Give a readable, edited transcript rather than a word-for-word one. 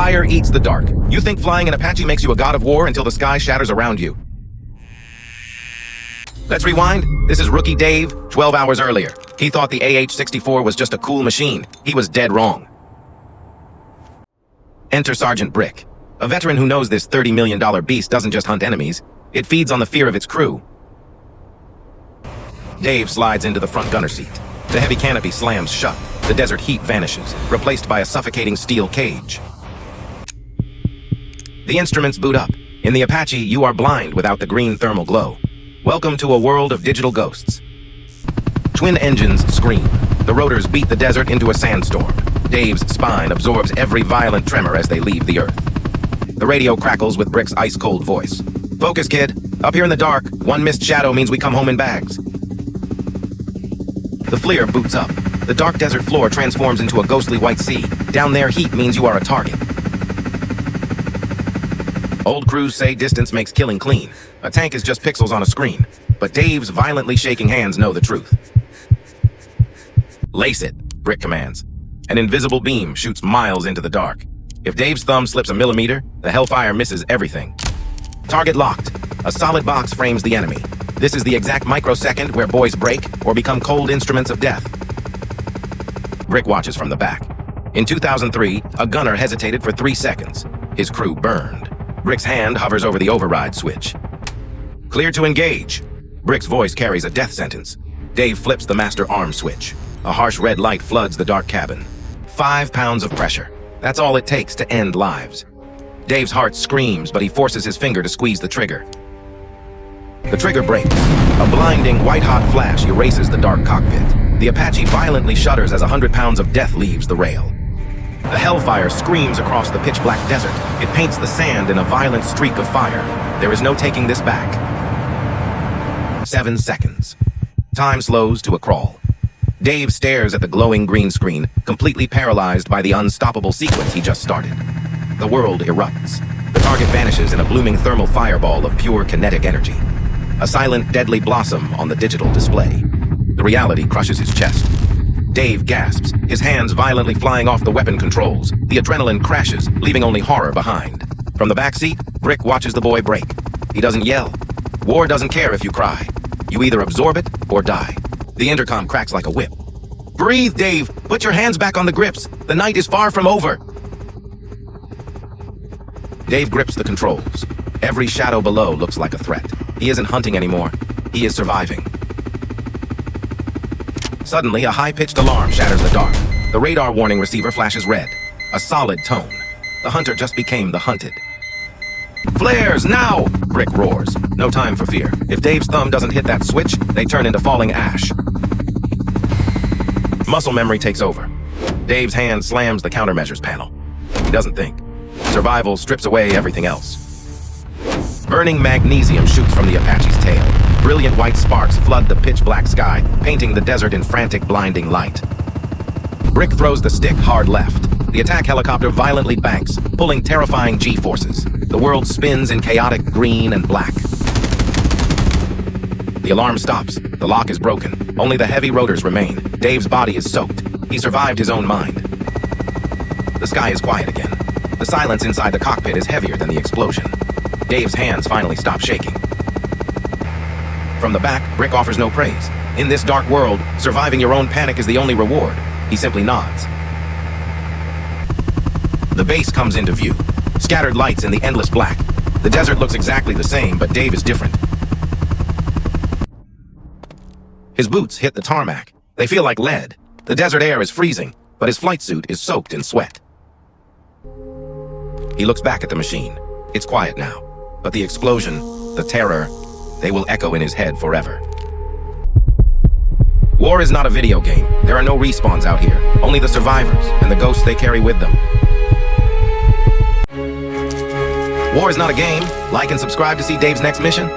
Fire eats the dark. You think flying an Apache makes you a god of war until the sky shatters around you. Let's rewind. This is rookie Dave, 12 hours earlier. He thought the AH-64 was just a cool machine. He was dead wrong. Enter Sergeant Brick, a veteran who knows this $30 million beast doesn't just hunt enemies, it feeds on the fear of its crew. Dave slides into the front gunner seat. The heavy canopy slams shut. The desert heat vanishes, replaced by a suffocating steel cage. The instruments boot up. In the Apache, you are blind without the green thermal glow. Welcome to a world of digital ghosts. Twin engines scream. The rotors beat the desert into a sandstorm. Dave's spine absorbs every violent tremor as they leave the earth. The radio crackles with Brick's ice-cold voice. Focus, kid. Up here in the dark, one missed shadow means we come home in bags. The FLIR boots up. The dark desert floor transforms into a ghostly white sea. Down there, heat means you are a target. Old crews say distance makes killing clean. A tank is just pixels on a screen. But Dave's violently shaking hands know the truth. Lace it, Brick commands. An invisible beam shoots miles into the dark. If Dave's thumb slips a millimeter, the Hellfire misses everything. Target locked. A solid box frames the enemy. This is the exact microsecond where boys break or become cold instruments of death. Brick watches from the back. In 2003, a gunner hesitated for 3 seconds. His crew burned. Brick's hand hovers over the override switch. Clear to engage. Brick's voice carries a death sentence. Dave flips the master arm switch. A harsh red light floods the dark cabin. 5 pounds of pressure. That's all it takes to end lives. Dave's heart screams, but he forces his finger to squeeze the trigger. The trigger breaks. A blinding, white-hot flash erases the dark cockpit. The Apache violently shudders as 100 pounds of death leaves the rail. The Hellfire screams across the pitch-black desert. It paints the sand in a violent streak of fire. There is no taking this back. 7 seconds. Time slows to a crawl. Dave stares at the glowing green screen, completely paralyzed by the unstoppable sequence he just started. The world erupts. The target vanishes in a blooming thermal fireball of pure kinetic energy. A silent, deadly blossom on the digital display. The reality crushes his chest. Dave gasps, his hands violently flying off the weapon controls. The adrenaline crashes, leaving only horror behind. From the backseat, Brick watches the boy break. He doesn't yell. War doesn't care if you cry. You either absorb it or die. The intercom cracks like a whip. Breathe, Dave! Put your hands back on the grips! The night is far from over! Dave grips the controls. Every shadow below looks like a threat. He isn't hunting anymore. He is surviving. Suddenly, a high-pitched alarm shatters the dark. The radar warning receiver flashes red. A solid tone. The hunter just became the hunted. Flares, now! Brick roars. No time for fear. If Dave's thumb doesn't hit that switch, they turn into falling ash. Muscle memory takes over. Dave's hand slams the countermeasures panel. He doesn't think. Survival strips away everything else. Burning magnesium shoots from the Apache's tail. Brilliant white sparks flood the pitch-black sky, painting the desert in frantic, blinding light. Brick throws the stick hard left. The attack helicopter violently banks, pulling terrifying G-forces. The world spins in chaotic green and black. The alarm stops. The lock is broken. Only the heavy rotors remain. Dave's body is soaked. He survived his own mind. The sky is quiet again. The silence inside the cockpit is heavier than the explosion. Dave's hands finally stop shaking. From the back, Brick offers no praise. In this dark world, surviving your own panic is the only reward. He simply nods. The base comes into view. Scattered lights in the endless black. The desert looks exactly the same, but Dave is different. His boots hit the tarmac. They feel like lead. The desert air is freezing, but his flight suit is soaked in sweat. He looks back at the machine. It's quiet now, but the explosion, the terror, they will echo in his head forever. War is not a video game. There are no respawns out here, only the survivors and the ghosts they carry with them. War is not a game. Like and subscribe to see Dave's next mission.